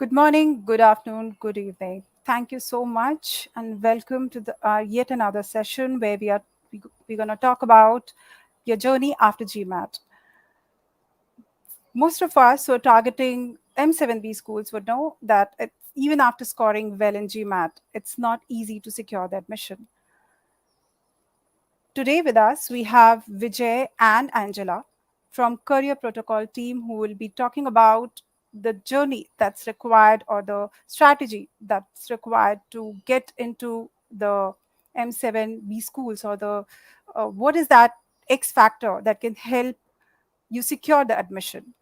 Good morning, good afternoon, good evening. Thank you so much, and welcome to yet another session where we're going to talk about your journey after GMAT. Most of us who are targeting M7B schools would know that even after scoring well in GMAT, it's not easy to secure the admission. Today with us, we have Vijay and Angela from Career Protocol team who will be talking about the journey that's required or the strategy that's required to get into the M7B schools or the what is that X factor that can help you secure the admission.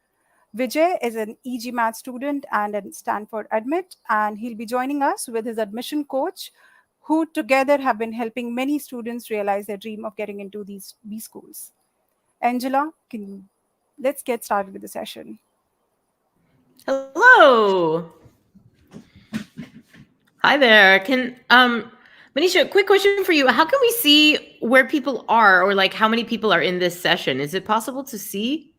Vijay is an e-GMAT student and a Stanford admit, and he'll be joining us with his admission coach, who together have been helping many students realize their dream of getting into these B schools. Angela, let's get started with the session. Hello. Hi there. Manisha, quick question for you. How can we see where people are, or like how many people are in this session? Is it possible to see?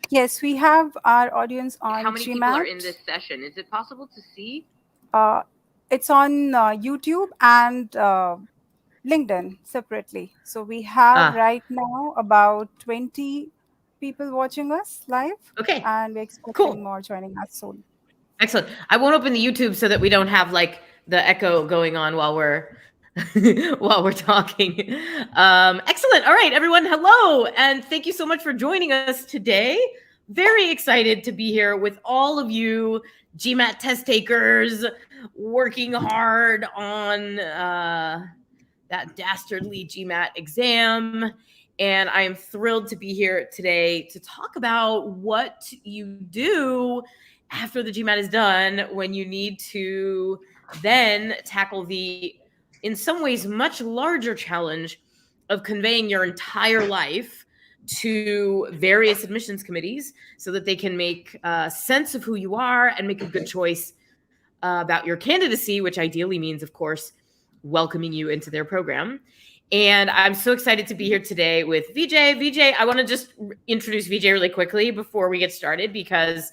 Yes, we have our audience on How many people are in GMAT. this session? Is it possible to see? It's on YouTube and LinkedIn separately. So we have right now about 20 people watching us live, Okay. and we're expecting Cool. more joining us soon. Excellent. I won't open the YouTube so that we don't have like the echo going on while we're while we're talking. Excellent. All right, everyone. Hello, and thank you so much for joining us today. Very excited to be here with all of you GMAT test takers working hard on that dastardly GMAT exam. And I am thrilled to be here today to talk about what you do after the GMAT is done when you need to then tackle the, in some ways, much larger challenge of conveying your entire life to various admissions committees so that they can make sense of who you are and make a good choice about your candidacy, which ideally means, of course, welcoming you into their program. And I'm so excited to be here today with Vijay. Vijay, I want to just introduce Vijay really quickly before we get started, because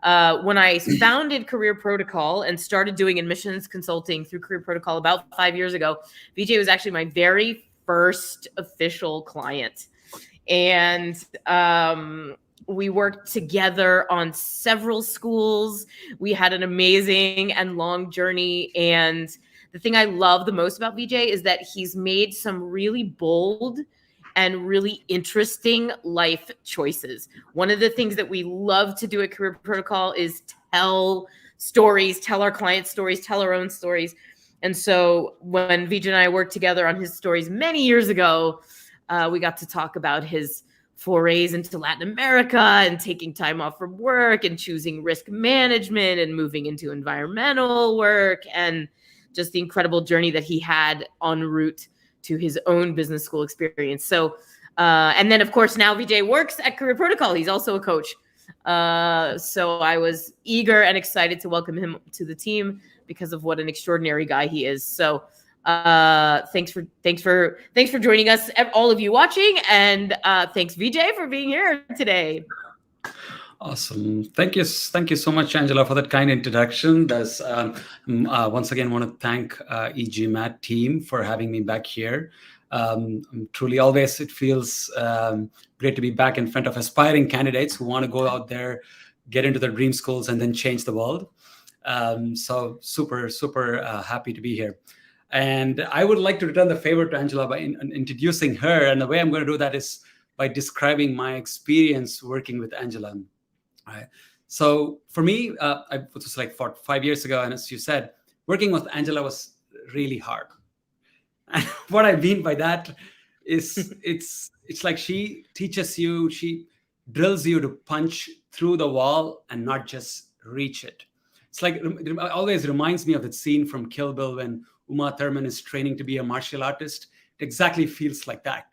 when I founded Career Protocol and started doing admissions consulting through Career Protocol about 5 years ago, Vijay was actually my very first official client. And we worked together on several schools. We had an amazing and long journey. And the thing I love the most about Vijay is that he's made some really bold and really interesting life choices. One of the things that we love to do at Career Protocol is tell stories, tell our clients' stories, tell our own stories. And so when Vijay and I worked together on his stories many years ago, we got to talk about his forays into Latin America and taking time off from work and choosing risk management and moving into environmental work, and just the incredible journey that he had en route to his own business school experience. So, and then of course now Vijay works at Career Protocol. He's also a coach. So I was eager and excited to welcome him to the team because of what an extraordinary guy he is. So thanks for joining us, all of you watching, and thanks Vijay for being here today. Awesome. Thank you so much, Angela, for that kind introduction. Once again want to thank e-GMAT team for having me back here. Truly, always it feels great to be back in front of aspiring candidates who want to go out there, get into their dream schools, and then change the world. So super happy to be here. And I would like to return the favor to Angela by introducing her. And the way I'm going to do that is by describing my experience working with Angela. Right. So for me, I was like 5 years ago, and as you said, working with Angela was really hard. And what I mean by that is it's like she teaches you, she drills you to punch through the wall and not just reach it. It's like, it always reminds me of that scene from Kill Bill when Uma Thurman is training to be a martial artist. It exactly feels like that.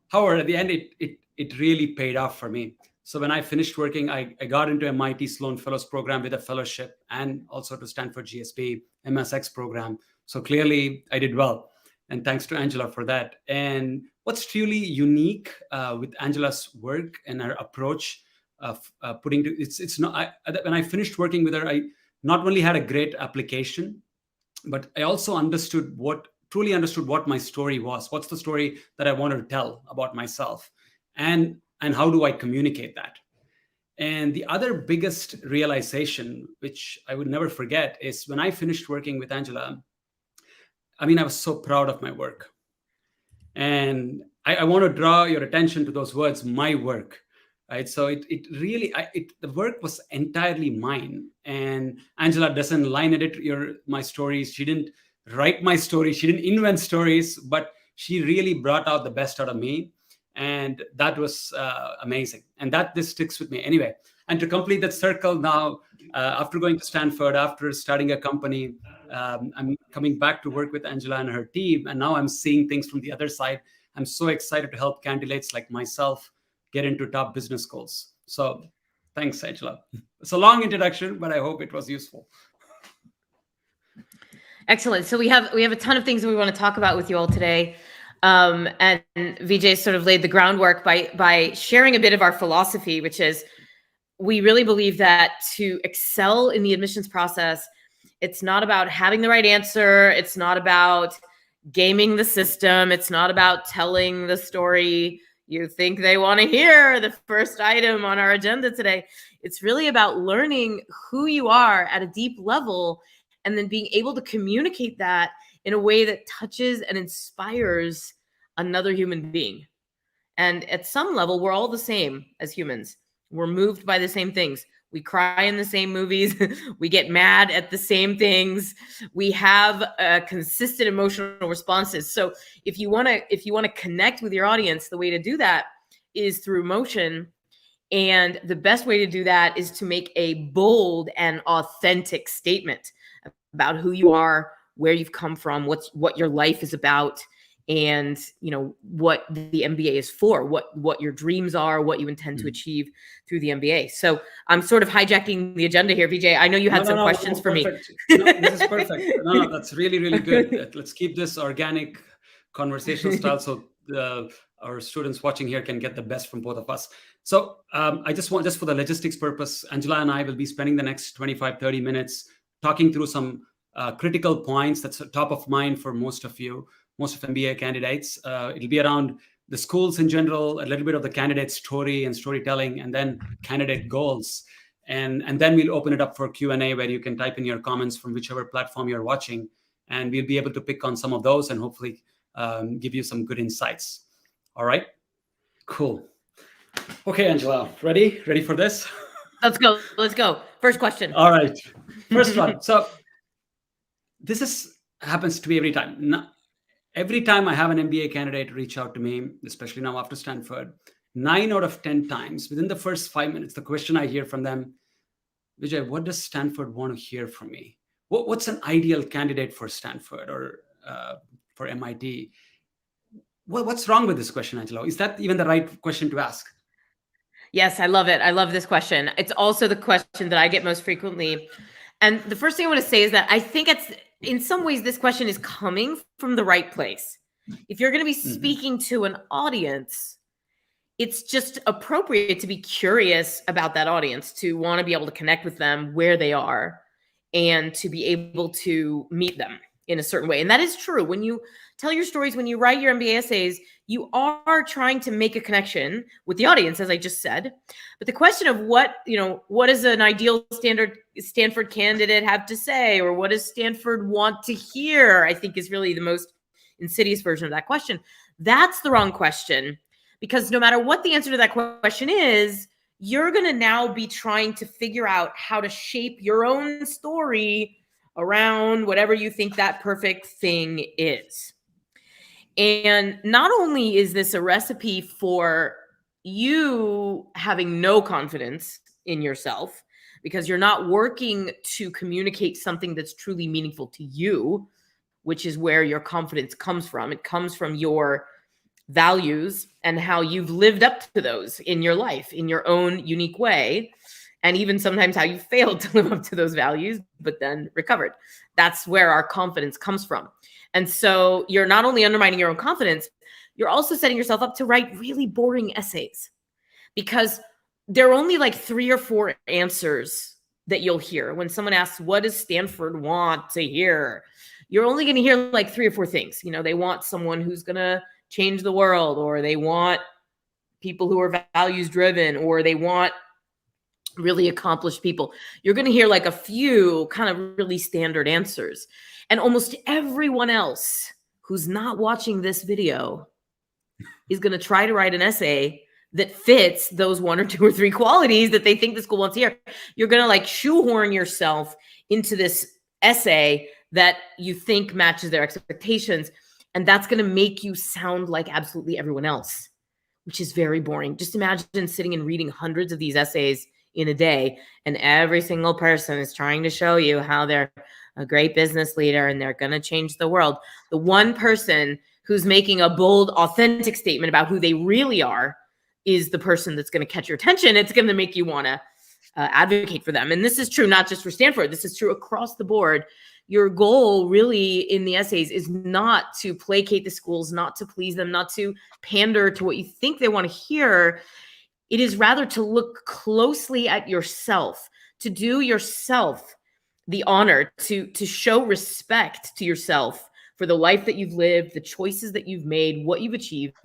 However, at the end, it really paid off for me. So when I finished working, I got into MIT Sloan Fellows program with a fellowship, and also to Stanford GSB MSX program. So clearly I did well. And thanks to Angela for that. And what's truly unique with Angela's work and her approach putting to, it's not, when I finished working with her, I not only had a great application, but I also truly understood what my story was. What's the story that I wanted to tell about myself, and how do I communicate that? And the other biggest realization, which I would never forget, is when I finished working with Angela, I mean, I was so proud of my work. And I want to draw your attention to those words, my work. Right. So it really, the work was entirely mine. And Angela doesn't line edit my stories. She didn't write my stories. She didn't invent stories, but she really brought out the best out of me. And that was amazing. And this sticks with me anyway. And to complete that circle now, after going to Stanford, after starting a company, I'm coming back to work with Angela and her team. And now I'm seeing things from the other side. I'm so excited to help candidates like myself get into top business schools. So thanks, Angela. It's a long introduction, but I hope it was useful. Excellent. So we have a ton of things that we want to talk about with you all today. And Vijay sort of laid the groundwork by sharing a bit of our philosophy, which is we really believe that to excel in the admissions process, it's not about having the right answer. It's not about gaming the system. It's not about telling the story you think they want to hear, the first item on our agenda today. It's really about learning who you are at a deep level and then being able to communicate that in a way that touches and inspires another human being. And at some level, we're all the same as humans. We're moved by the same things. We cry in the same movies. We get mad at the same things. We have consistent emotional responses. So if you want to connect with your audience, the way to do that is through motion. And the best way to do that is to make a bold and authentic statement about who you are, where you've come from, what your life is about, and what the MBA is for, what your dreams are, what you intend to achieve through the MBA. So I'm sort of hijacking the agenda here, Vijay. I know you had some questions for me. No, this is perfect. No, that's really, really good. Let's keep this organic conversational style so our students watching here can get the best from both of us. So I just for the logistics purpose, Angela and I will be spending the next 25, 30 minutes talking through some critical points that's top of mind for most of MBA candidates. It'll be around the schools in general, a little bit of the candidate story and storytelling, and then candidate goals. And then we'll open it up for Q&A where you can type in your comments from whichever platform you're watching. And we'll be able to pick on some of those and hopefully give you some good insights. All right, cool. Okay, Angela, ready for this? Let's go. First question. All right, first one. So this happens to me every time. Every time I have an MBA candidate reach out to me, especially now after Stanford, 9 out of 10 times, within the first 5 minutes, the question I hear from them, Vijay, what does Stanford want to hear from me? What's an ideal candidate for Stanford or for MIT? What's wrong with this question, Angelo? Is that even the right question to ask? Yes, I love it. I love this question. It's also the question that I get most frequently. And the first thing I want to say is that I think in some ways, this question is coming from the right place. If you're going to be speaking to an audience, it's just appropriate to be curious about that audience, to want to be able to connect with them where they are and to be able to meet them in a certain way. And that is true. When you tell your stories, when you write your MBA essays, you are trying to make a connection with the audience, as I just said. But the question of what does an ideal Stanford candidate have to say, or what does Stanford want to hear, I think is really the most insidious version of that question. That's the wrong question, because no matter what the answer to that question is, you're going to now be trying to figure out how to shape your own story around whatever you think that perfect thing is. And not only is this a recipe for you having no confidence in yourself, because you're not working to communicate something that's truly meaningful to you, which is where your confidence comes from. It comes from your values and how you've lived up to those in your life in your own unique way. And even sometimes how you failed to live up to those values, but then recovered. That's where our confidence comes from. And so you're not only undermining your own confidence, you're also setting yourself up to write really boring essays. Because there are only like 3 or 4 answers that you'll hear when someone asks, what does Stanford want to hear? You're only going to hear like 3 or 4 things. You know, they want someone who's going to change the world, or they want people who are values driven, or they want really accomplished people. You're going to hear like a few kind of really standard answers. And almost everyone else who's not watching this video is going to try to write an essay that fits those 1 or 2 or 3 qualities that they think the school wants to hear. You're going to like shoehorn yourself into this essay that you think matches their expectations. And that's going to make you sound like absolutely everyone else, which is very boring. Just imagine sitting and reading hundreds of these essays in a day, and every single person is trying to show you how they're a great business leader and they're going to change the world. The one person who's making a bold, authentic statement about who they really are is the person that's going to catch your attention. It's going to make you want to advocate for them. And this is true not just for Stanford. This is true across the board. Your goal really in the essays is not to placate the schools, not to please them, not to pander to what you think they want to hear. It is rather to look closely at yourself, to do yourself the honor, to show respect to yourself for the life that you've lived, the choices that you've made, what you've achieved,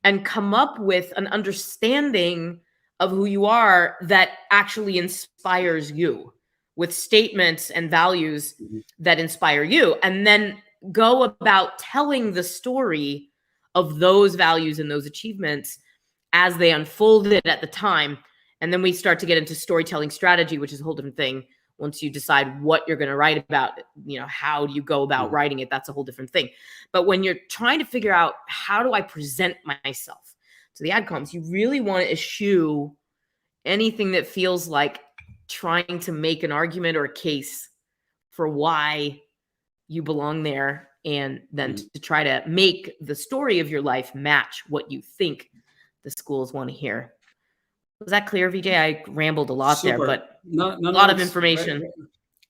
and come up with an understanding of who you are that actually inspires you, with statements and values that inspire you. And then go about telling the story of those values and those achievements as they unfolded at the time. And then we start to get into storytelling strategy, which is a whole different thing. Once you decide what you're going to write about, you know, how do you go about writing it? That's a whole different thing. But when you're trying to figure out, how do I present myself to the adcoms, you really want to eschew anything that feels like trying to make an argument or a case for why you belong there, and then to try to make the story of your life match what you think the schools want to hear. Was that clear, Vijay? I rambled a lot there, but no, a lot of information.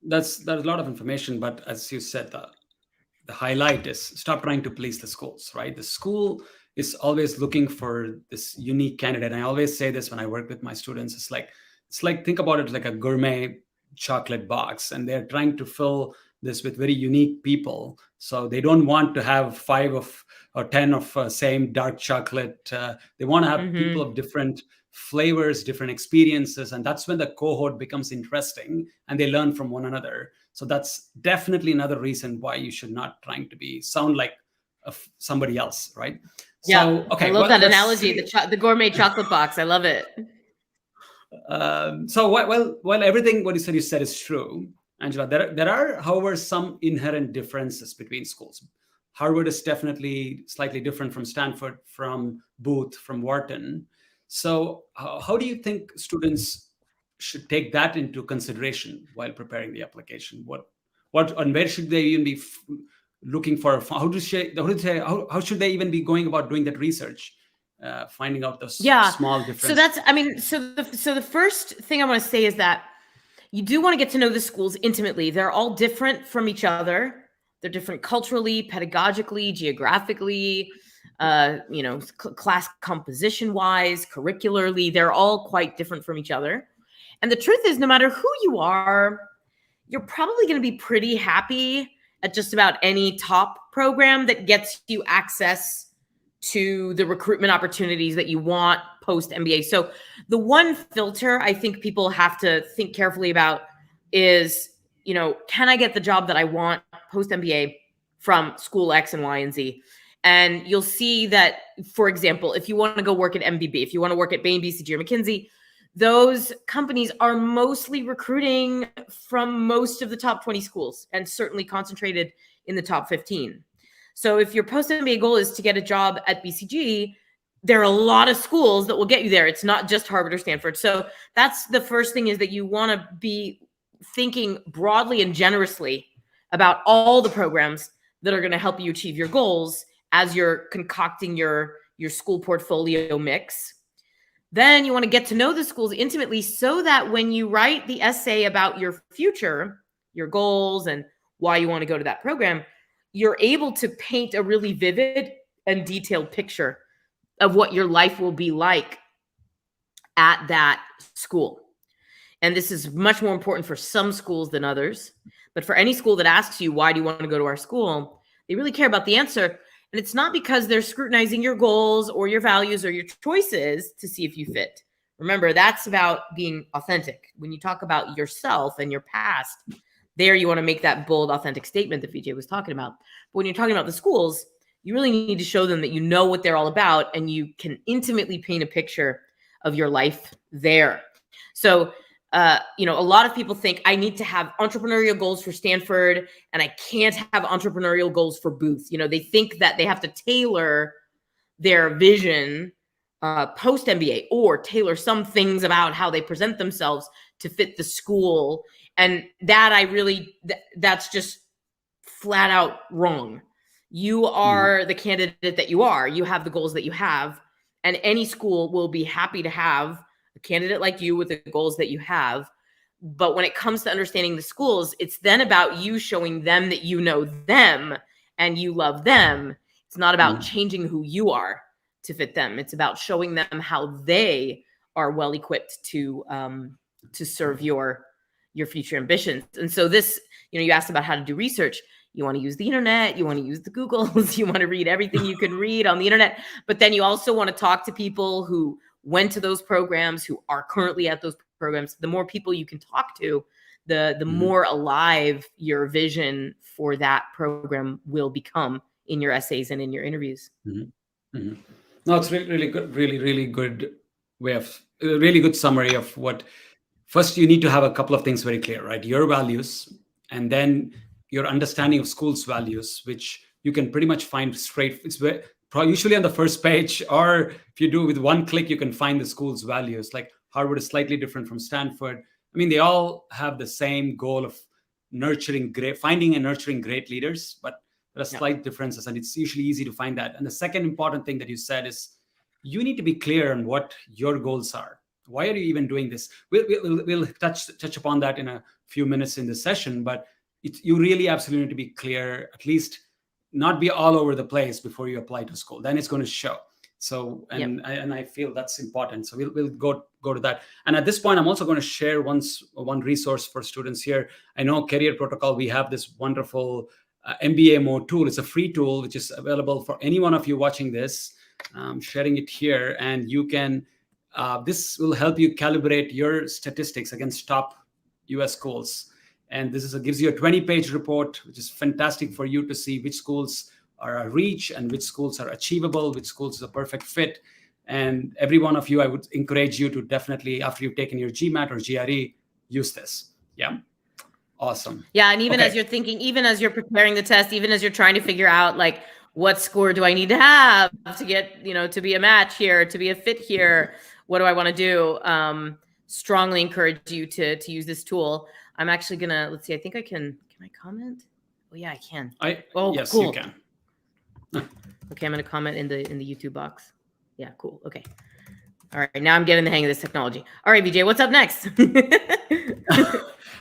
That's a lot of information, but as you said, the highlight is stop trying to please the schools, right? The school is always looking for this unique candidate. And I always say this when I work with my students. It's like think about it like a gourmet chocolate box, and they're trying to fill this with very unique people. So they don't want to have 5 or 10 of same dark chocolate. They want to have people of different flavors, different experiences, and that's when the cohort becomes interesting and they learn from one another. So that's definitely another reason why you should not trying to sound like somebody else, right? Yeah, so, okay, I love that analogy, the gourmet chocolate box. I love it. So while everything what you said is true, Angela, there are, however, some inherent differences between schools. Harvard is definitely slightly different from Stanford, from Booth, from Wharton. So how do you think students should take that into consideration while preparing the application? What and where should they even be looking for? How should they even be going about doing that research, finding out those small differences? So that's, so the first thing I want to say is that you do want to get to know the schools intimately. They're all different from each other. They're different culturally, pedagogically, geographically, class composition wise, curricularly. They're all quite different from each other. And the truth is, no matter who you are, you're probably going to be pretty happy at just about any top program that gets you access to the recruitment opportunities that you want post MBA. So the one filter I think people have to think carefully about is, can I get the job that I want post MBA from school X and Y and Z? And you'll see that, for example, if you want to go work at MBB, if you want to work at Bain, BCG, or McKinsey, those companies are mostly recruiting from most of the top 20 schools, and certainly concentrated in the top 15. So if your post-MBA goal is to get a job at BCG, there are a lot of schools that will get you there. It's not just Harvard or Stanford. So that's the first thing, is that you want to be thinking broadly and generously about all the programs that are going to help you achieve your goals as you're concocting your school portfolio mix. Then you want to get to know the schools intimately, so that when you write the essay about your future, your goals, and why you want to go to that program, you're able to paint a really vivid and detailed picture of what your life will be like at that school. And this is much more important for some schools than others. But for any school that asks you, why do you want to go to our school? They really care about the answer. And it's not because they're scrutinizing your goals or your values or your choices to see if you fit. Remember, that's about being authentic. When you talk about yourself and your past, there you want to make that bold, authentic statement that Vijay was talking about. But when you're talking about the schools, you really need to show them that you know what they're all about and you can intimately paint a picture of your life there. So, a lot of people think I need to have entrepreneurial goals for Stanford and I can't have entrepreneurial goals for Booth. They think that they have to tailor their vision post MBA or tailor some things about how they present themselves to fit the school. And that's just flat out wrong. You are the candidate that you are. You have the goals that you have. And any school will be happy to have a candidate like you with the goals that you have. But when it comes to understanding the schools, it's then about you showing them that you know them and you love them. It's not about changing who you are to fit them. It's about showing them how they are well equipped to serve your future ambitions. And so this, you asked about how to do research. You want to use the internet, you want to use the Googles, you want to read everything you can read on the internet, but then you also want to talk to people who went to those programs, who are currently at those programs. The more people you can talk to, the more alive your vision for that program will become in your essays and in your interviews. No, it's really good, really good really good summary of what. First, you need to have a couple of things very clear, right? Your values, and then your understanding of school's values, which you can pretty much find straight. It's usually on the first page, or if you do with one click, you can find the school's values. Like Harvard is slightly different from Stanford. I mean, they all have the same goal of finding and nurturing great leaders, but there are slight differences, and it's usually easy to find that. And the second important thing that you said is you need to be clear on what your goals are. Why are you even doing this? We'll touch upon that in a few minutes in the session, but you really absolutely need to be clear, at least not be all over the place before you apply to school. Then it's going to show. So, and I feel that's important. So we'll go to that. And at this point, I'm also going to share one resource for students here. I know Career Protocol, we have this wonderful MBA mode tool. It's a free tool, which is available for any one of you watching this. I'm sharing it here, and you can, this will help you calibrate your statistics against top US schools. And this gives you a 20-page report, which is fantastic for you to see which schools are a reach and which schools are achievable, which schools is a perfect fit. And every one of you, I would encourage you to definitely, after you've taken your GMAT or GRE, use this. Yeah. Awesome. Yeah. And even as you're thinking, even as you're preparing the test, even as you're trying to figure out like, what score do I need to have to get, to be a match here, to be a fit here? What do I want to do? Strongly encourage you to use this tool. I'm actually gonna, let's see, I think can I comment? Oh yeah, I can. Yes, cool. You can. Okay, I'm gonna comment in the YouTube box. Yeah, cool. Okay. All right, now I'm getting the hang of this technology. All right, Vijay, what's up next?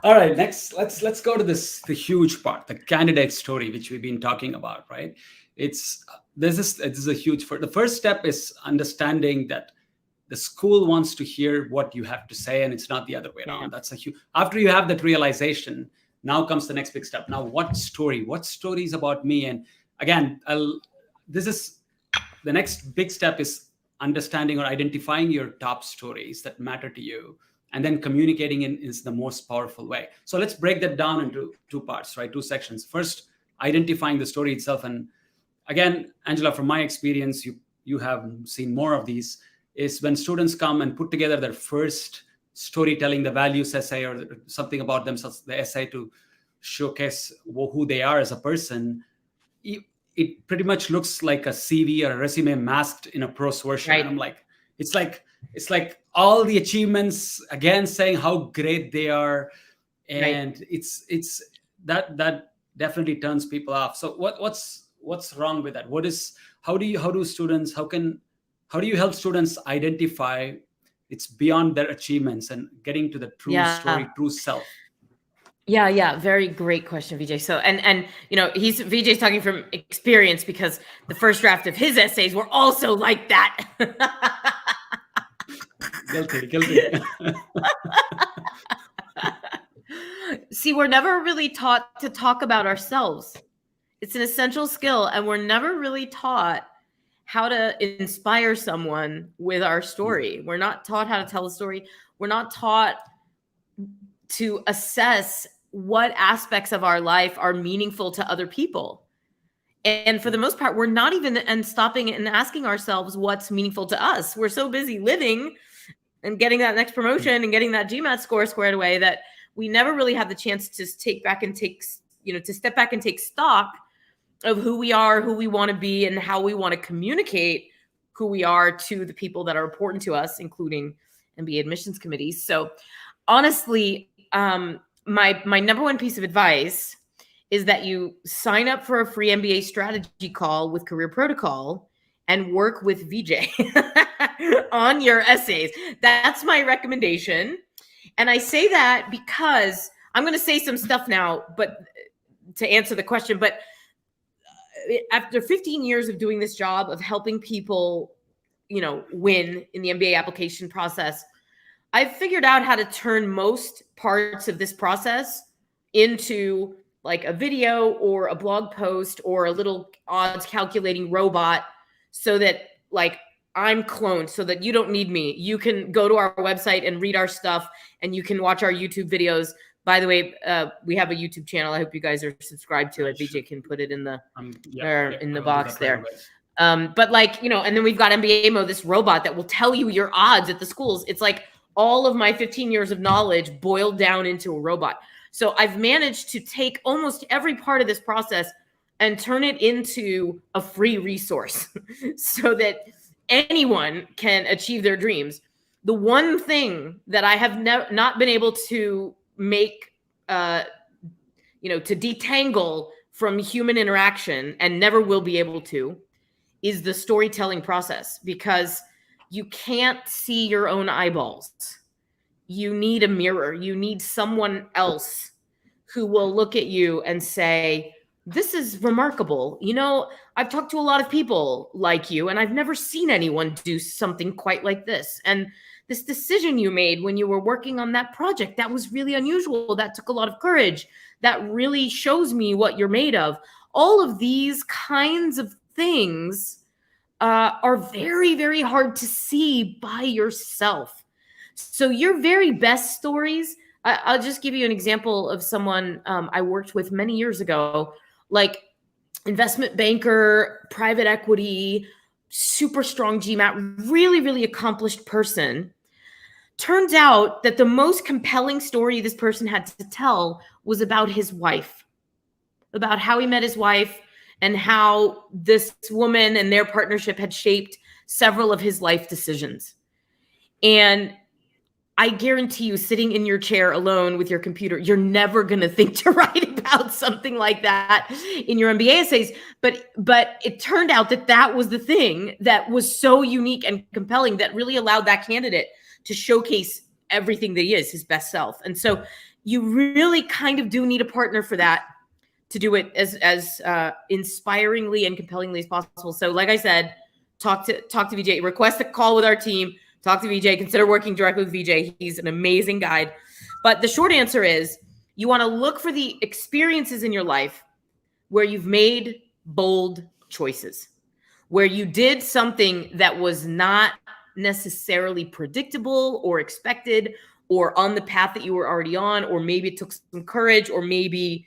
All right, next, let's go to the huge part, the candidate story, which we've been talking about, right? This is a huge. The first step is understanding that the school wants to hear what you have to say, and it's not the other way around. That's a huge. After you have that realization, now comes the next big step. Now, what story is about me? And again, this is the next big step is understanding or identifying your top stories that matter to you, and then communicating is the most powerful way. So let's break that down into two parts, right? Two sections. First, identifying the story itself. And again, Angela, from my experience, you have seen more of these, is when students come and put together their first storytelling, the values essay or something about themselves, the essay to showcase who they are as a person, it pretty much looks like a CV or a resume masked in a prose version. Right. And I'm like, it's like all the achievements, again, saying how great they are. And right. it's that definitely turns people off. So what's wrong with that? How do you help students identify it's beyond their achievements and getting to the true story, true self? Yeah. Very great question, Vijay. So, and Vijay's talking from experience because the first draft of his essays were also like that. Guilty. See, we're never really taught to talk about ourselves. It's an essential skill, and we're never really taught how to inspire someone with our story. We're not taught how to tell a story. We're not taught to assess what aspects of our life are meaningful to other people. And for the most part, we're not even stopping and asking ourselves what's meaningful to us. We're so busy living and getting that next promotion and getting that GMAT score squared away that we never really have the chance to step back and take stock of who we are, who we want to be, and how we want to communicate who we are to the people that are important to us, including MBA admissions committees. So honestly, my number one piece of advice is that you sign up for a free MBA strategy call with Career Protocol and work with Vijay on your essays. That's my recommendation. And I say that because I'm going to say some stuff now, but to answer the question, but after 15 years of doing this job of helping people, win in the MBA application process, I've figured out how to turn most parts of this process into like a video or a blog post or a little odds calculating robot so that like I'm cloned so that you don't need me. You can go to our website and read our stuff and you can watch our YouTube videos. By the way, we have a YouTube channel. I hope you guys are subscribed to it. Vijay can put it in the in the box there. But like, and then we've got MBA Mo, this robot that will tell you your odds at the schools. It's like all of my 15 years of knowledge boiled down into a robot. So I've managed to take almost every part of this process and turn it into a free resource so that anyone can achieve their dreams. The one thing that I have not been able to make, to detangle from human interaction and never will be able to is the storytelling process, because you can't see your own eyeballs. You need a mirror. You need someone else who will look at you and say, this is remarkable. I've talked to a lot of people like you, and I've never seen anyone do something quite like this. And this decision you made when you were working on that project, that was really unusual. That took a lot of courage. That really shows me what you're made of. All of these kinds of things are very, very hard to see by yourself. So your very best stories, I'll just give you an example of someone I worked with many years ago, like investment banker, private equity, super strong GMAT, really, really accomplished person. Turns out that the most compelling story this person had to tell was about his wife, about how he met his wife and how this woman and their partnership had shaped several of his life decisions. And I guarantee you, sitting in your chair alone with your computer, you're never going to think to write about something like that in your MBA essays. But it turned out that was the thing that was so unique and compelling that really allowed that candidate to showcase everything that he is, his best self. And so you really kind of do need a partner for that, to do it as inspiringly and compellingly as possible. So like I said, talk to Vijay, request a call with our team. Talk to Vijay. Consider working directly with Vijay. He's an amazing guide. But the short answer is you want to look for the experiences in your life where you've made bold choices, where you did something that was not necessarily predictable or expected or on the path that you were already on, or maybe it took some courage, or maybe,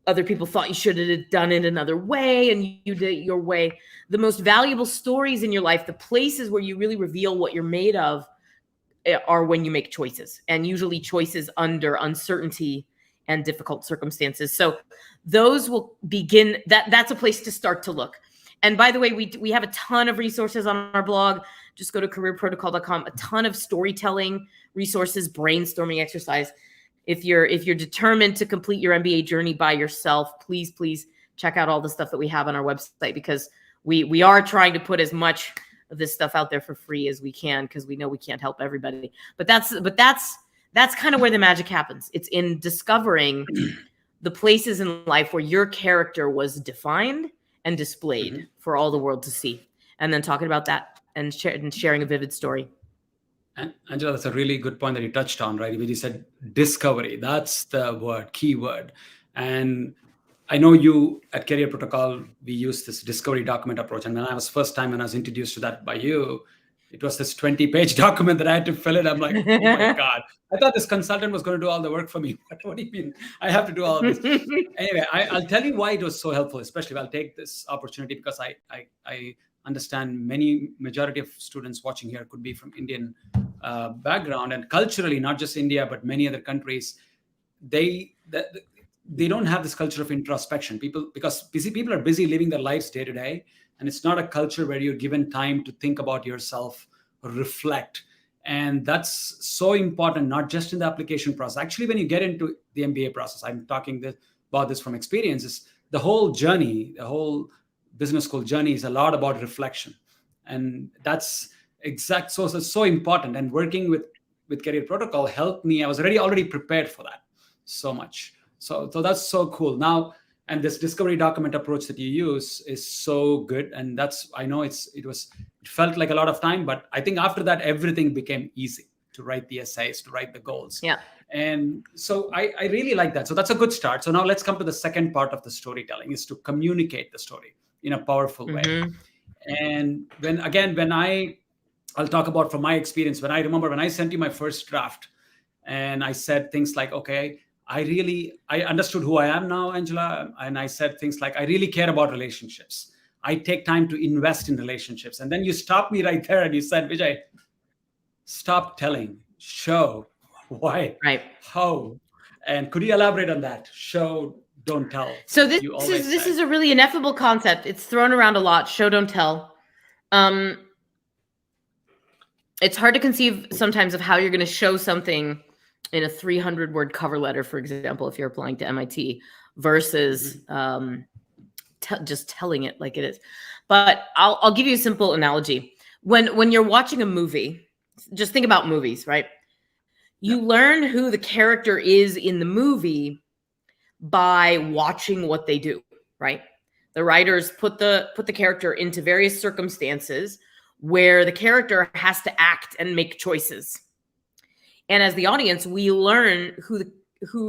other people thought you should have done it another way and you did it your way. The most valuable stories in your life, the places where you really reveal what you're made of, are when you make choices, and usually choices under uncertainty and difficult circumstances. So those will begin, that's a place to start to look. And by the way, we have a ton of resources on our blog. Just go to careerprotocol.com, a ton of storytelling resources, brainstorming exercise. If you're determined to complete your MBA journey by yourself, please check out all the stuff that we have on our website, because we are trying to put as much of this stuff out there for free as we can, because we know we can't help everybody. But that's kind of where the magic happens. It's in discovering the places in life where your character was defined and displayed for all the world to see, and then talking about that and sharing a vivid story. And Angela, that's a really good point that you touched on, right? When you said discovery, that's the word, key word. And I know you at Career Protocol, we use this discovery document approach. And when I was introduced to that by you, it was this 20-page document that I had to fill in. I'm like, oh my God. I thought this consultant was going to do all the work for me. What do you mean? I have to do all of this. Anyway, I'll tell you why it was so helpful, especially I'll take this opportunity because I understand majority of students watching here could be from Indian background, and culturally, not just India, but many other countries, they don't have this culture of introspection. Because busy people are busy living their lives day to day, and it's not a culture where you're given time to think about yourself or reflect. And that's so important, not just in the application process. Actually, when you get into the MBA process, I'm talking about this from experience, is the whole journey, the whole business school journey is a lot about reflection. And that's so it's so important. And working with Career Protocol helped me. I was already prepared for that so much. So that's so cool. Now, and this discovery document approach that you use is so good. And I know it felt like a lot of time, but I think after that, everything became easy to write the essays, to write the goals. Yeah. And so I really like that. So that's a good start. So now let's come to the second part of the storytelling, is to communicate the story in a powerful way. And I'll talk about from my experience. When I sent you my first draft and I said things like, okay, I understood who I am now, Angela. And I said things like, I really care about relationships. I take time to invest in relationships. And then you stopped me right there and you said, Vijay, stop telling, show. Why? Right. How? And could you elaborate on that? Show, don't tell. So this is a really ineffable concept. It's thrown around a lot. Show, don't tell. It's hard to conceive sometimes of how you're going to show something in a 300-word cover letter, for example, if you're applying to MIT, versus just telling it like it is. But I'll give you a simple analogy. When you're watching a movie, just think about movies, right? You learn who the character is in the movie by watching what they do, right? The writers put the character into various circumstances where the character has to act and make choices. And as the audience, we learn who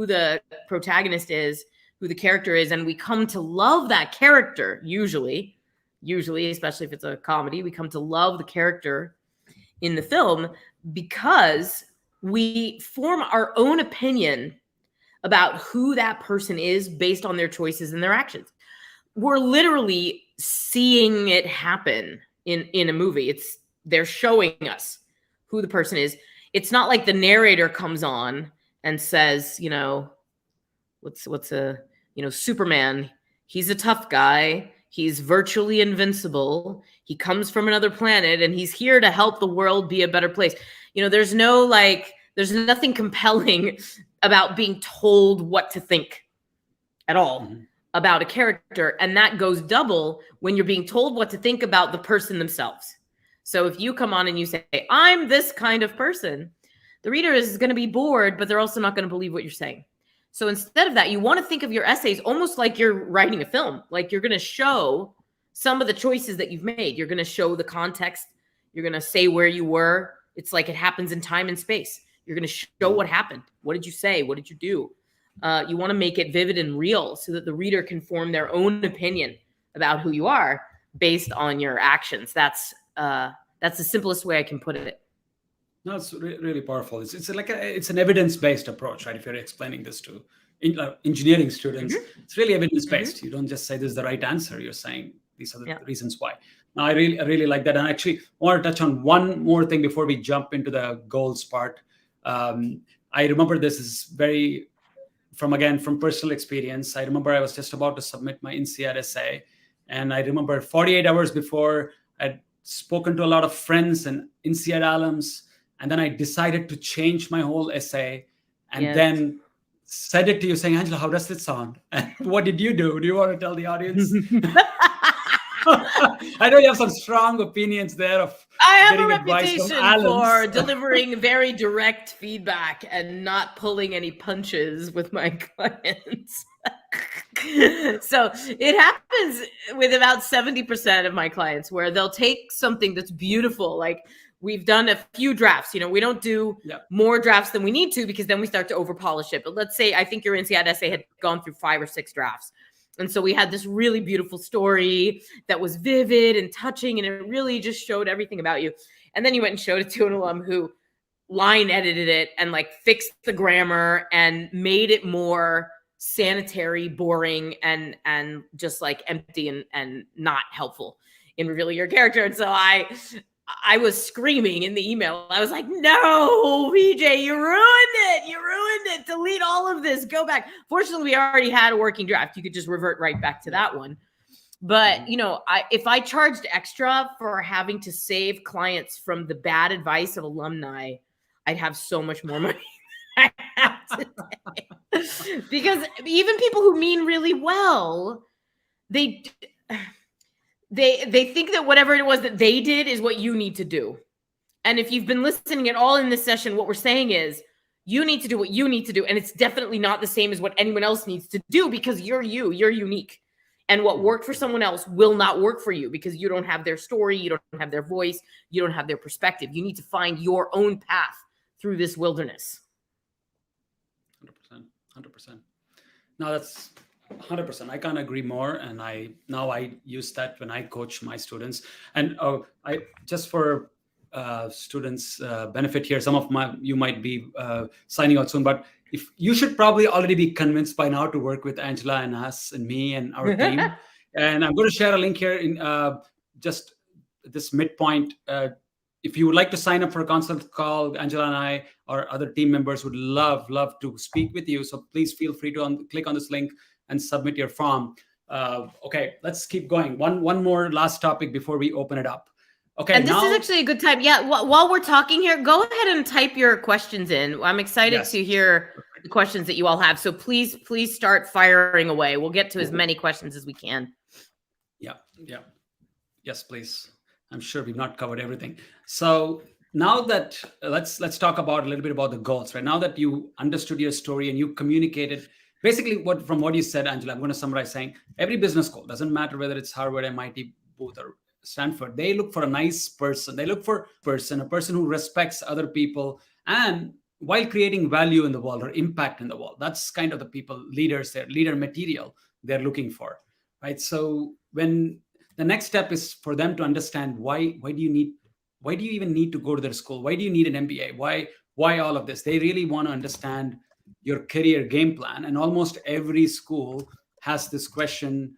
the protagonist is, who the character is, and we come to love that character, usually, especially if it's a comedy, we come to love the character in the film because we form our own opinion about who that person is based on their choices and their actions. We're literally seeing it happen in a movie. They're showing us who the person is. It's not like the narrator comes on and says, Superman, he's a tough guy. He's virtually invincible. He comes from another planet and he's here to help the world be a better place. There's nothing compelling about being told what to think at all about a character. And that goes double when you're being told what to think about the person themselves. So if you come on and you say, I'm this kind of person, the reader is going to be bored, but they're also not going to believe what you're saying. So instead of that, you want to think of your essays almost like you're writing a film, like you're going to show some of the choices that you've made. You're going to show the context. You're going to say where you were. It's like it happens in time and space. You're going to show what happened. What did you say? What did you do? You want to make it vivid and real so that the reader can form their own opinion about who you are based on your actions. That's the simplest way I can put it. No, it's really powerful. It's an evidence-based approach, right? If you're explaining this to engineering students, it's really evidence-based. You don't just say this is the right answer. You're saying these are the reasons why. Now, I really like that. And actually, I want to touch on one more thing before we jump into the goals part. I remember this is from personal experience. I remember I was just about to submit my INSEAD essay. And I remember 48 hours before, I'd spoken to a lot of friends and INSEAD alums. And then I decided to change my whole essay and then said it to you saying, Angela, how does it sound? And what did you do? Do you want to tell the audience? I know you have some strong opinions there of I have a reputation for delivering very direct feedback and not pulling any punches with my clients. So it happens with about 70% of my clients where they'll take something that's beautiful, like we've done a few drafts. We don't do Yeah. more drafts than we need to, because then we start to over polish it. But let's say, I think your INSEAD essay had gone through 5 or 6 drafts. And so we had this really beautiful story that was vivid and touching, and it really just showed everything about you. And then you went and showed it to an alum who line edited it and like fixed the grammar and made it more sanitary, boring, and just like empty and not helpful in revealing your character. And so I was screaming in the email. I was like, no, Vijay, you ruined it. You ruined it. Delete all of this. Go back. Fortunately, we already had a working draft. You could just revert right back to that one. But, if I charged extra for having to save clients from the bad advice of alumni, I'd have so much more money than I have today. Because even people who mean really well, they think that whatever it was that they did is what you need to do. And if you've been listening at all in this session, what we're saying is you need to do what you need to do. And it's definitely not the same as what anyone else needs to do, because you're unique. And what worked for someone else will not work for you, because you don't have their story, you don't have their voice, you don't have their perspective. You need to find your own path through this wilderness. 100%. No, that's 100%. I can't agree more. And I use that when I coach my students. And I just for students' benefit here, some of you might be signing out soon, but if you should probably already be convinced by now to work with Angela and us and me and our team. And I'm going to share a link here in just this midpoint. If you would like to sign up for a consult call, Angela and I or other team members would love to speak with you. So please feel free to click on this link and submit your form. Okay, let's keep going. One more last topic before we open it up. Okay, and this is actually a good time. Yeah, while we're talking here, go ahead and type your questions in. I'm excited to hear the questions that you all have. So please start firing away. We'll get to as many questions as we can. Yeah. Yes, please. I'm sure we've not covered everything. So now that let's talk about a little bit about the goals, right? Now that you understood your story and you communicated basically from what you said, Angela, I'm going to summarize saying every business school, doesn't matter whether it's Harvard, MIT, Booth, or Stanford, they look for a nice person. They look for a person who respects other people and while creating value in the world or impact in the world. That's kind of the people, leaders, their leader material they're looking for, right? So when the next step is for them to understand why do you even need to go to their school? Why do you need an MBA? Why all of this? They really want to understand your career game plan. And almost every school has this question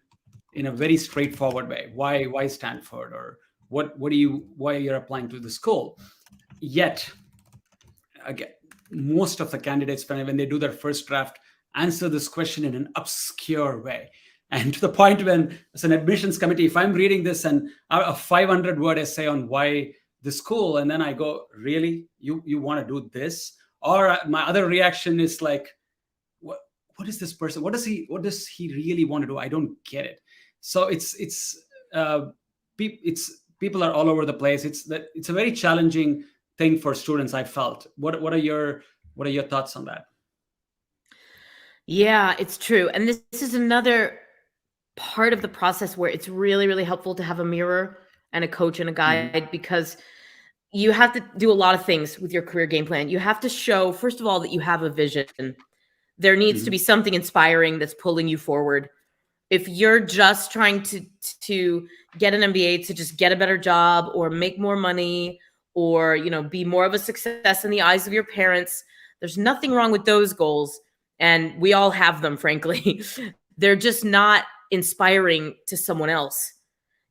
in a very straightforward way. Why Stanford? Or why you're applying to the school? Yet, again, most of the candidates, when they do their first draft, answer this question in an obscure way. And to the point when, as an admissions committee, if I'm reading this and a 500-word essay on why the school, and then I go, really? You want to do this? Or my other reaction is like, what is this person? What does he really want to do? I don't get it. So it's people are all over the place. It's a very challenging thing for students, I felt. What are your thoughts on that? Yeah, it's true. And this is another part of the process where it's really, really helpful to have a mirror and a coach and a guide, because you have to do a lot of things with your career game plan. You have to show, first of all, that you have a vision. There needs to be something inspiring that's pulling you forward. If you're just trying to get an MBA to just get a better job or make more money or, be more of a success in the eyes of your parents, there's nothing wrong with those goals. And we all have them, frankly. They're just not inspiring to someone else.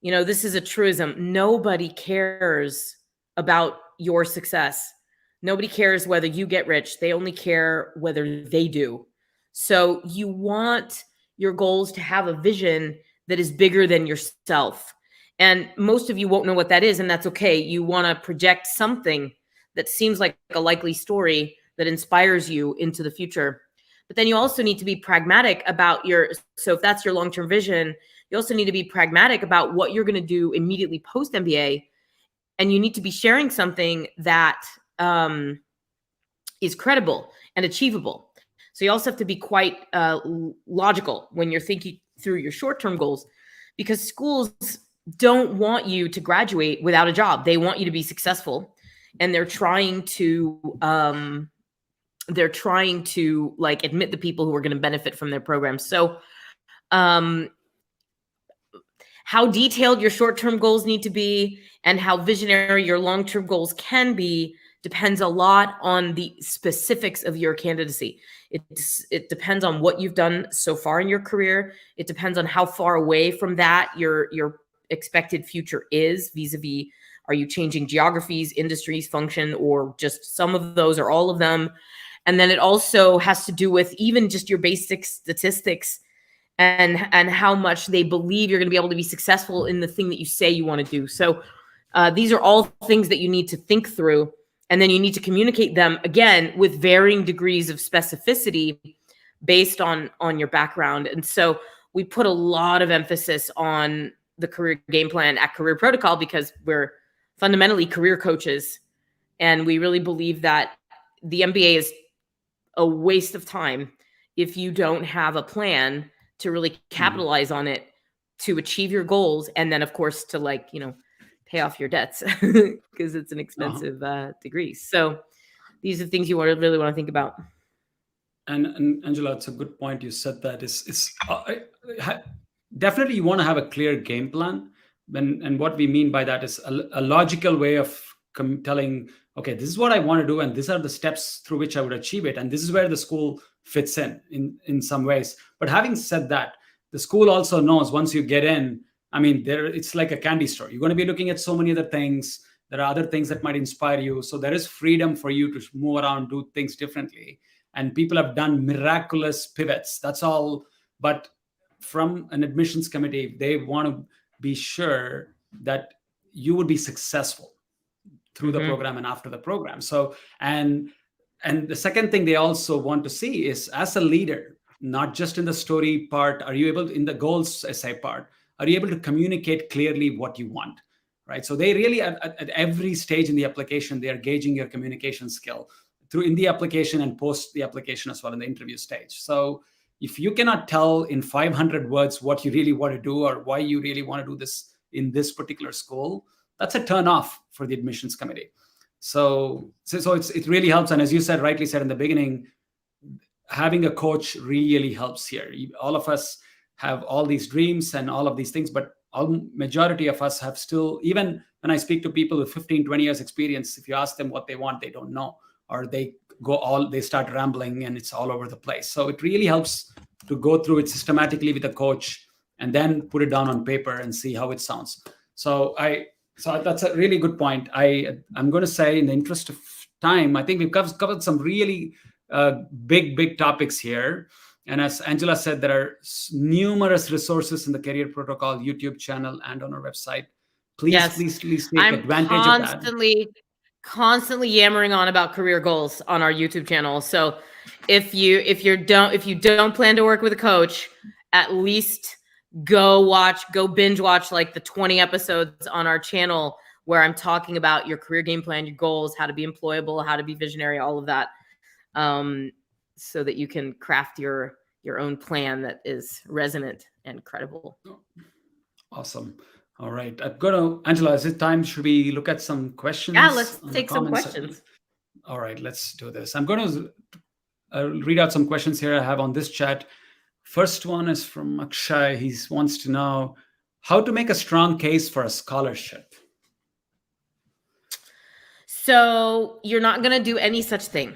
This is a truism. Nobody cares about your success. Nobody cares whether you get rich. They only care whether they do. So you want your goals to have a vision that is bigger than yourself. And most of you won't know what that is, and that's okay. You want to project something that seems like a likely story that inspires you into the future. But then you also need to be pragmatic about so if that's your long-term vision, you also need to be pragmatic about what you're going to do immediately post-MBA. And you need to be sharing something that is credible and achievable. So you also have to be quite logical when you're thinking through your short-term goals, because schools don't want you to graduate without a job. They want you to be successful. and they're trying to like admit the people who are going to benefit from their programs. So how detailed your short-term goals need to be and how visionary your long-term goals can be depends a lot on the specifics of your candidacy. It depends on what you've done so far in your career. It depends on how far away from that your expected future is vis-a-vis, are you changing geographies, industries, function, or just some of those or all of them? And then it also has to do with even just your basic statistics and how much they believe you're going to be able to be successful in the thing that you say you want to do. So these are all things that you need to think through. And then you need to communicate them, again, with varying degrees of specificity based on your background. And so we put a lot of emphasis on the career game plan at Career Protocol because we're fundamentally career coaches. And we really believe that the MBA is a waste of time if you don't have a plan to really capitalize on it to achieve your goals. And then, of course, to pay off your debts because it's an expensive degree. So these are things you really want to think about. And Angela, it's a good point. You said that definitely you want to have a clear game plan. And what we mean by that is a logical way of telling, okay, this is what I want to do, and these are the steps through which I would achieve it, and this is where the school fits in some ways. But having said that, the school also knows once you get in, I mean, it's like a candy store. You're going to be looking at so many other things. There are other things that might inspire you. So there is freedom for you to move around, do things differently. And people have done miraculous pivots. That's all. But from an admissions committee, they want to be sure that you would be successful through the program and after the program. So, and the second thing they also want to see is, as a leader, not just in the story part, are you able to, in the goals essay part, are you able to communicate clearly what you want, right? So they really, at every stage in the application, they are gauging your communication skill through in the application and post the application as well in the interview stage. So if you cannot tell in 500 words what you really want to do or why you really want to do this in this particular school, that's a turn off for the admissions committee. So it really helps. And as you said, rightly said in the beginning, having a coach really helps here. All of us have all these dreams and all of these things, but majority of us have still, even when I speak to people with 15, 20 years experience, if you ask them what they want, they don't know, or they start rambling and it's all over the place. So it really helps to go through it systematically with a coach and then put it down on paper and see how it sounds. So that's a really good point. I'm going to say, in the interest of time, I think we've covered some really big topics here. And as Angela said, there are numerous resources in the Career Protocol YouTube channel and on our website. Please take advantage of that. Constantly yammering on about career goals on our YouTube channel. So if you don't plan to work with a coach, at least go binge watch like the 20 episodes on our channel where I'm talking about your career game plan, your goals, how to be employable, how to be visionary, all of that, so that you can craft your own plan that is resonant and credible. Awesome. All right. I'm going to, Angela, is it time? Should we look at some questions? Yeah, let's take some questions. All right, let's do this. I'm going to read out some questions here I have on this chat. First one is from Akshay. He wants to know how to make a strong case for a scholarship. So you're not going to do any such thing.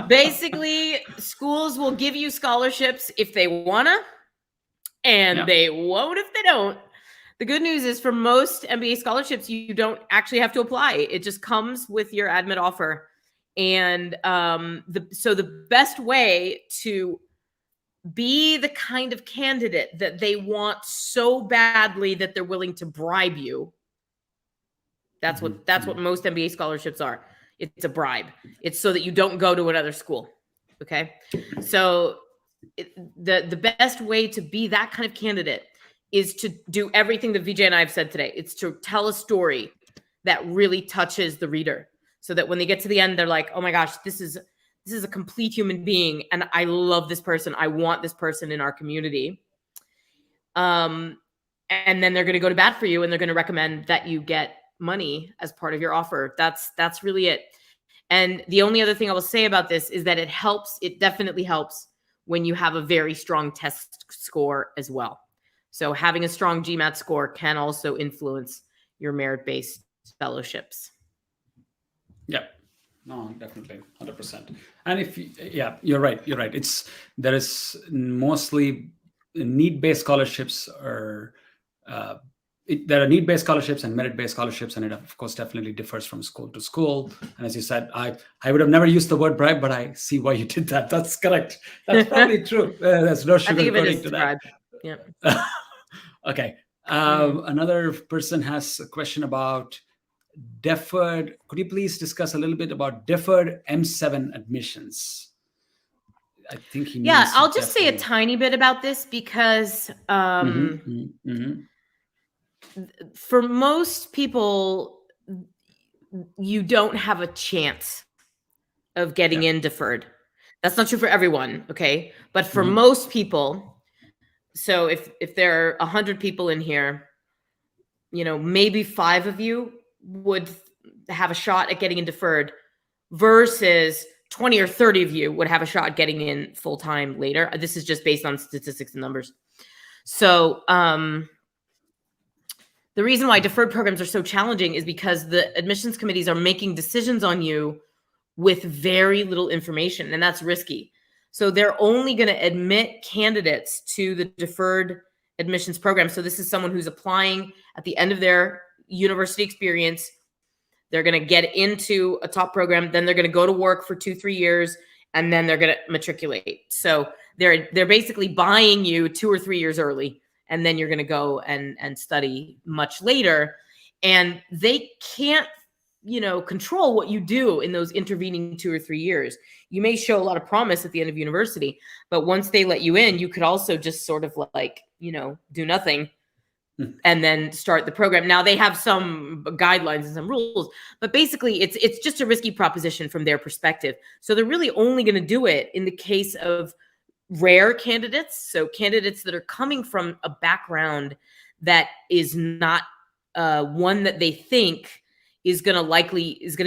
Basically, schools will give you scholarships if they want to, and they won't if they don't. The good news is for most MBA scholarships, you don't actually have to apply. It just comes with your admit offer. And so the best way to be the kind of candidate that they want so badly that they're willing to bribe you. That's what most MBA scholarships are. It's a bribe. It's so that you don't go to another school. Okay. So the best way to be that kind of candidate is to do everything that Vijay and I have said today. It's to tell a story that really touches the reader so that when they get to the end, they're like, oh my gosh, this is a complete human being. And I love this person. I want this person in our community. And then they're going to go to bat for you and they're going to recommend that you get money as part of your offer. That's really it. And the only other thing I will say about this is that it definitely helps when you have a very strong test score as well. So having a strong GMAT score can also influence your merit-based fellowships. Yeah. No, definitely, 100%. And you're right. You're right. There is mostly need-based scholarships, or there are need-based scholarships and merit-based scholarships, and it of course definitely differs from school to school. And as you said, I would have never used the word bribe, but I see why you did that. That's correct. That's probably true. There's no sugarcoating to that. Yeah. Okay. Another person has a question about deferred. Could you please discuss a little bit about deferred M7 admissions? I think he means. Yeah, I'll just say a tiny bit about this because for most people, you don't have a chance of getting in deferred. That's not true for everyone, okay? But for most people, so if there are 100 people in here, maybe 5 of you would have a shot at getting in deferred versus 20 or 30 of you would have a shot at getting in full time later. This is just based on statistics and numbers. So the reason why deferred programs are so challenging is because the admissions committees are making decisions on you with very little information, and that's risky. So they're only going to admit candidates to the deferred admissions program. So this is someone who's applying at the end of their university experience. They're going to get into a top program, then they're going to go to work for 2-3 years, and then they're going to matriculate. So they're basically buying you 2 or 3 years early, and then you're going to go and study much later. And they can't, control what you do in those intervening 2 or 3 years. You may show a lot of promise at the end of university, but once they let you in, you could also just sort of do nothing and then start the program. Now they have some guidelines and some rules, but basically it's just a risky proposition from their perspective. So they're really only going to do it in the case of rare candidates. So candidates that are coming from a background that is not one that they think is going to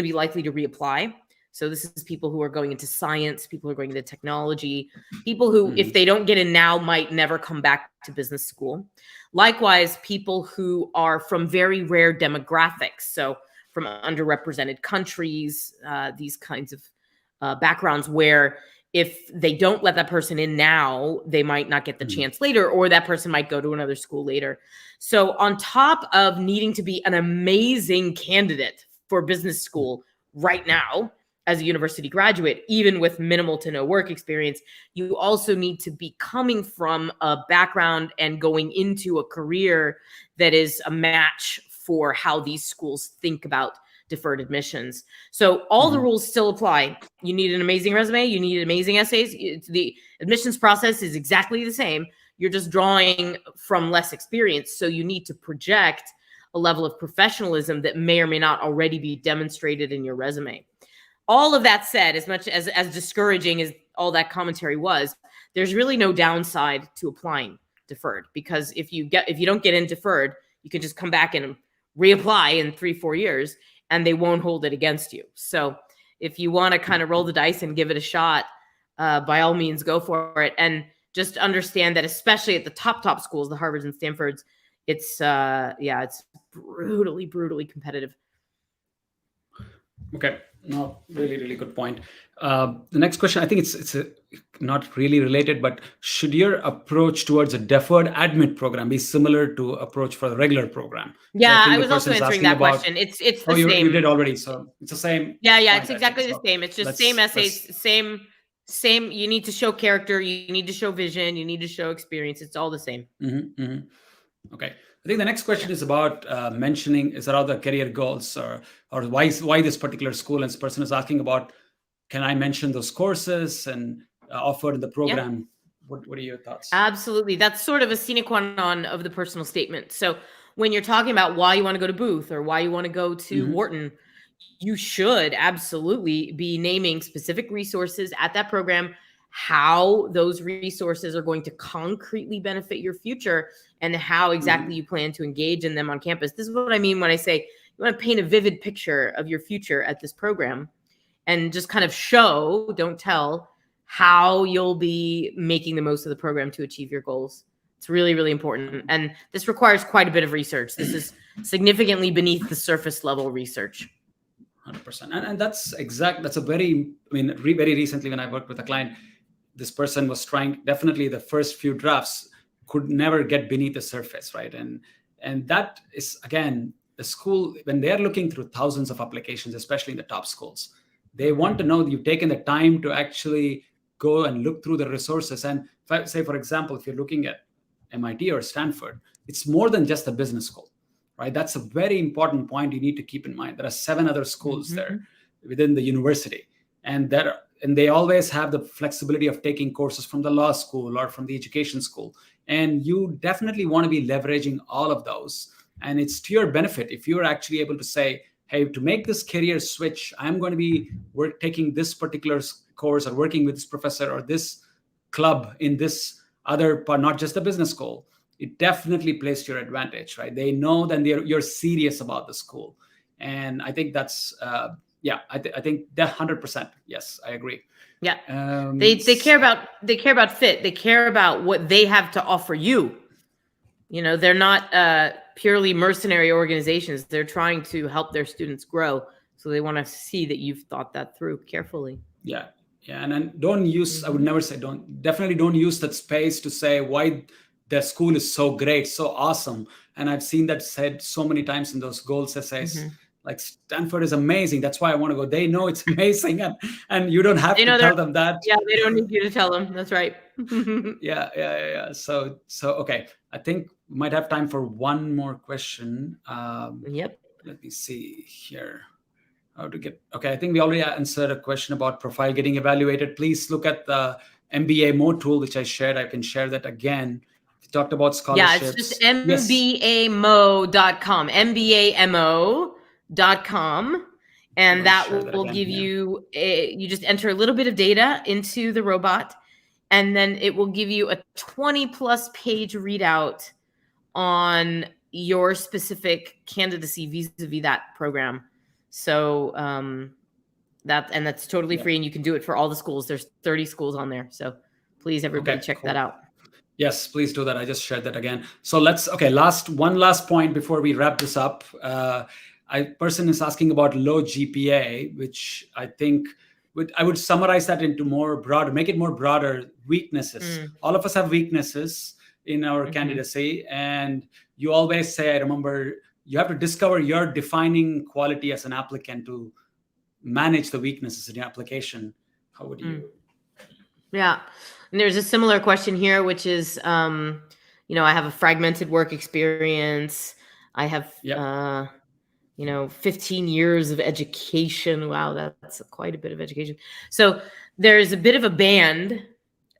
be likely to reapply. So this is people who are going into science, people who are going into technology, people who, if they don't get in now, might never come back to business school. Likewise, people who are from very rare demographics, so from underrepresented countries, these kinds of backgrounds where if they don't let that person in now, they might not get the chance later, or that person might go to another school later. So on top of needing to be an amazing candidate for business school right now, as a university graduate, even with minimal to no work experience, you also need to be coming from a background and going into a career that is a match for how these schools think about deferred admissions. So all the rules still apply. You need an amazing resume. You need amazing essays. The admissions process is exactly the same. You're just drawing from less experience. So you need to project a level of professionalism that may or may not already be demonstrated in your resume. All of that said, as much as discouraging as all that commentary was, there's really no downside to applying deferred, because if you don't get in deferred, you can just come back and reapply in 3-4 years and they won't hold it against you. So if you want to kind of roll the dice and give it a shot, by all means, go for it. And just understand that, especially at the top schools, the Harvards and Stanfords, it's brutally competitive. Okay. No, really good point. The next question, I think it's not really related, but should your approach towards a deferred admit program be similar to approach for the regular program? Yeah, I was also answering that question. It's the same. You did already, so it's the same. Yeah, it's exactly the same. It's just same essays, same. You need to show character. You need to show vision. You need to show experience. It's all the same. Okay. I think the next question is about is about the career goals, or why this particular school, and this person is asking about, can I mention those courses and offered in the program? Yeah. What are your thoughts? Absolutely. That's sort of a sine qua non of the personal statement. So when you're talking about why you want to go to Booth or why you want to go to Wharton, you should absolutely be naming specific resources at that program, how those resources are going to concretely benefit your future, and how exactly you plan to engage in them on campus. This is what I mean when I say you want to paint a vivid picture of your future at this program and just kind of show, don't tell, how you'll be making the most of the program to achieve your goals. It's really, really important. And this requires quite a bit of research. This is significantly beneath the surface level research. 100%. And that's a very, very recently when I worked with a client, this person was trying, definitely the first few drafts could never get beneath the surface, right? And that is, again, the school, when they're looking through thousands of applications, especially in the top schools, they want to know that you've taken the time to actually go and look through the resources. And if I say, for example, if you're looking at MIT or Stanford, it's more than just a business school, right? That's a very important point you need to keep in mind. There are 7 other schools there within the university, and they always have the flexibility of taking courses from the law school or from the education school. And you definitely want to be leveraging all of those. And it's to your benefit if you're actually able to say, hey, to make this career switch, I'm going to be taking this particular course or working with this professor or this club in this other part, not just the business school. It definitely plays to your advantage, right? They know that you're serious about the school. And I think that's, I think that 100%. Yes, I agree. Yeah. They care about fit. They care about what they have to offer you. You know, they're not purely mercenary organizations. They're trying to help their students grow. So they want to see that you've thought that through carefully. Yeah. Yeah. And then don't use, I would never say, definitely don't use that space to say why their school is so great, so awesome. And I've seen that said so many times in those goals essays. Like, Stanford is amazing. That's why I want to go. They know it's amazing. And you don't have to tell them that. Yeah, they don't need you to tell them. That's right. Yeah. So, okay. I think we might have time for one more question. Yep. Let me see here. Okay, I think we already answered a question about profile getting evaluated. Please look at the MBA Mo tool, which I shared. I can share that again. We talked about scholarships. Yeah, it's just mbamo.com, mbamo.com. And that will give you, you just enter a little bit of data into the robot, and then it will give you a 20+ page readout on your specific candidacy vis-a-vis that program. So that's totally free, and you can do it for all the schools. There's 30 schools on there. So please, everybody, check that out. Yes, please do that. I just shared that again. So one last point before we wrap this up. Person is asking about low GPA, which I think I would summarize that into make it more broader weaknesses. All of us have weaknesses in our candidacy. And you always say, I remember, you have to discover your defining quality as an applicant to manage the weaknesses in your application. How would you? Yeah. And there's a similar question here, which is, I have a fragmented work experience. I have, 15 years of education. Wow, that's quite a bit of education. So there's a bit of a band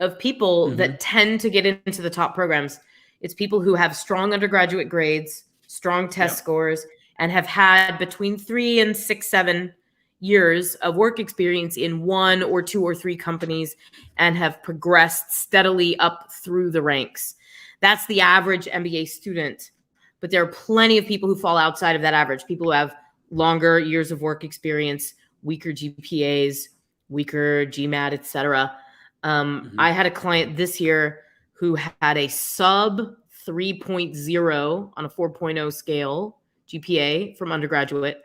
of people that tend to get into the top programs. It's people who have strong undergraduate grades, strong test scores, and have had between 3 and 6, 7 years of work experience in 1 or 2 or 3 companies and have progressed steadily up through the ranks. That's the average MBA student. But there are plenty of people who fall outside of that average, people who have longer years of work experience, weaker GPAs, weaker GMAT, et cetera. I had a client this year who had a sub 3.0 on a 4.0 scale GPA from undergraduate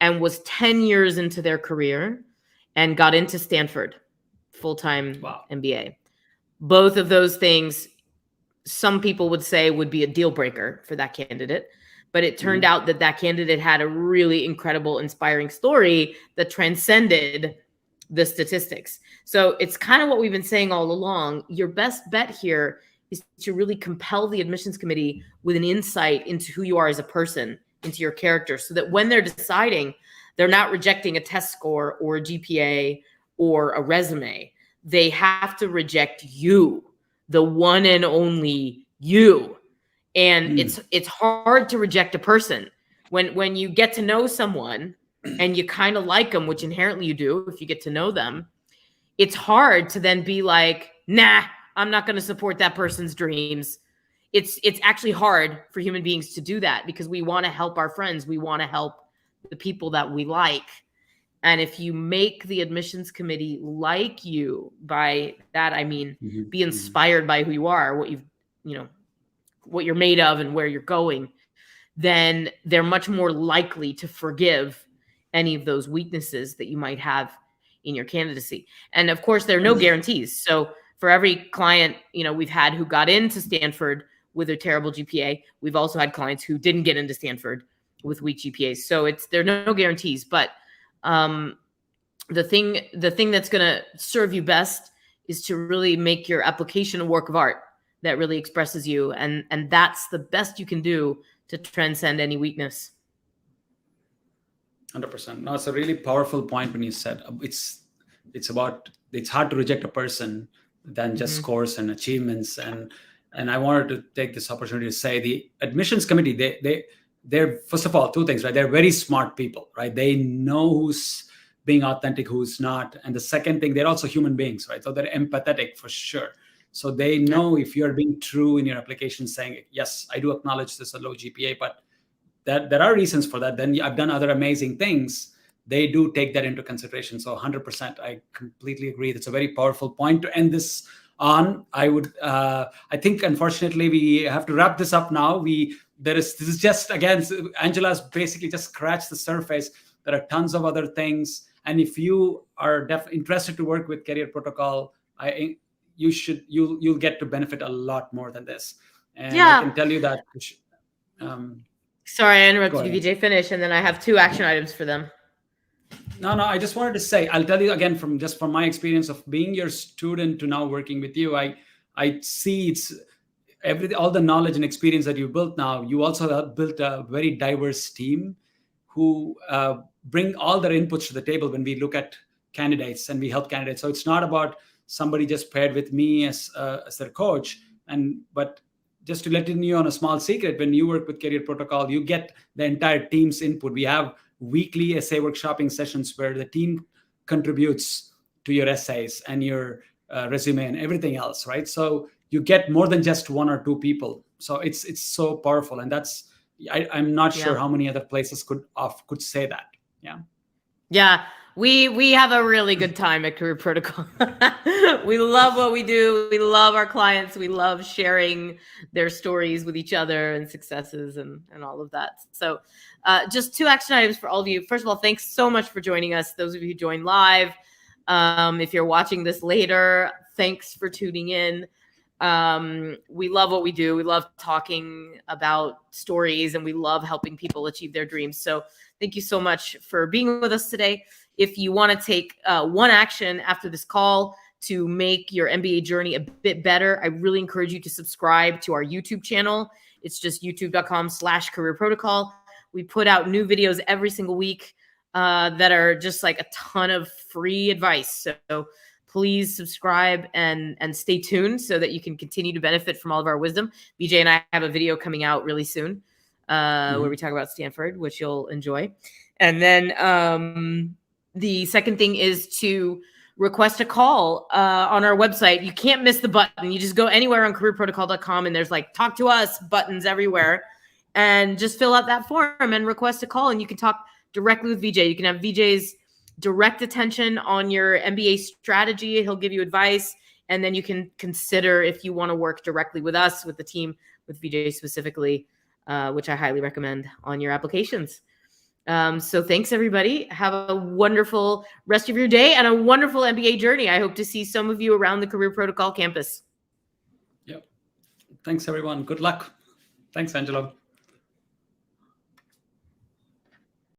and was 10 years into their career and got into Stanford full-time MBA. Both of those things, some people would say, would be a deal breaker for that candidate. But it turned out that candidate had a really incredible, inspiring story that transcended the statistics. So it's kind of what we've been saying all along. Your best bet here is to really compel the admissions committee with an insight into who you are as a person, into your character, so that when they're deciding, they're not rejecting a test score or a GPA or a resume. They have to reject you, the one and only you. And it's hard to reject a person when you get to know someone and you kind of like them, which inherently you do if you get to know them. It's hard to then be like, nah, I'm not going to support that person's dreams. It's actually hard for human beings to do that because we want to help our friends. We want to help the people that we like. And if you make the admissions committee like you, by that I mean be inspired by who you are, what what you're made of and where you're going, then they're much more likely to forgive any of those weaknesses that you might have in your candidacy. And of course, there are no guarantees. So for every client, we've had who got into Stanford with a terrible GPA, we've also had clients who didn't get into Stanford with weak GPAs. So there are no guarantees, but the thing that's going to serve you best is to really make your application a work of art that really expresses you. And that's the best you can do to transcend any weakness. 100%. No, it's a really powerful point when you said it's hard to reject a person than just scores and achievements. And I wanted to take this opportunity to say the admissions committee, they're first of all, two things, right? They're very smart people, right? They know who's being authentic, who's not. And the second thing, they're also human beings, right? So they're empathetic for sure. So they know if you're being true in your application, saying, yes, I do acknowledge this is a low GPA, but that there are reasons for that. Then I've done other amazing things. They do take that into consideration. So 100%, I completely agree. That's a very powerful point to end this on. I think, unfortunately, we have to wrap this up now. This is just, again, Angela's basically just scratched the surface. There are tons of other things. And if you are interested to work with Career Protocol, you'll get to benefit a lot more than this. And I can tell you that. Sorry, I interrupted you, Vijay. Finish, and then I have 2 action items for them. No, I just wanted to say, I'll tell you again from my experience of being your student to now working with you, I see it's all the knowledge and experience that you built now. You also have built a very diverse team who bring all their inputs to the table when we look at candidates and we help candidates. So it's not about somebody just paired with me as their coach, but just to let you know on a small secret, when you work with Career Protocol, you get the entire team's input. We have weekly essay workshopping sessions where the team contributes to your essays and your resume and everything else, right? So you get more than just 1 or 2 people. So it's so powerful, and I'm not sure how many other places could say that. Yeah. We have a really good time at Career Protocol. We love what we do. We love our clients. We love sharing their stories with each other and successes and all of that. So just 2 action items for all of you. First of all, thanks so much for joining us. Those of you who joined live, if you're watching this later, thanks for tuning in. We love what we do. We love talking about stories, and we love helping people achieve their dreams. So thank you so much for being with us today. If you want to take 1 action after this call to make your MBA journey a bit better, I really encourage you to subscribe to our YouTube channel. It's just youtube.com/Career Protocol. We put out new videos every single week that are just like a ton of free advice. So please subscribe and stay tuned so that you can continue to benefit from all of our wisdom. Vijay and I have a video coming out really soon where we talk about Stanford, which you'll enjoy. And then the second thing is to request a call on our website. You can't miss the button. You just go anywhere on careerprotocol.com and there's like talk to us buttons everywhere, and just fill out that form and request a call, and you can talk directly with Vijay. You can have Vijay's direct attention on your MBA strategy. He'll give you advice, and then you can consider if you want to work directly with us, with the team, with Vijay specifically, which I highly recommend on your applications. So thanks, everybody. Have a wonderful rest of your day and a wonderful MBA journey. I hope to see some of you around the Career Protocol campus. Yep. Thanks, everyone. Good luck. Thanks, Angela.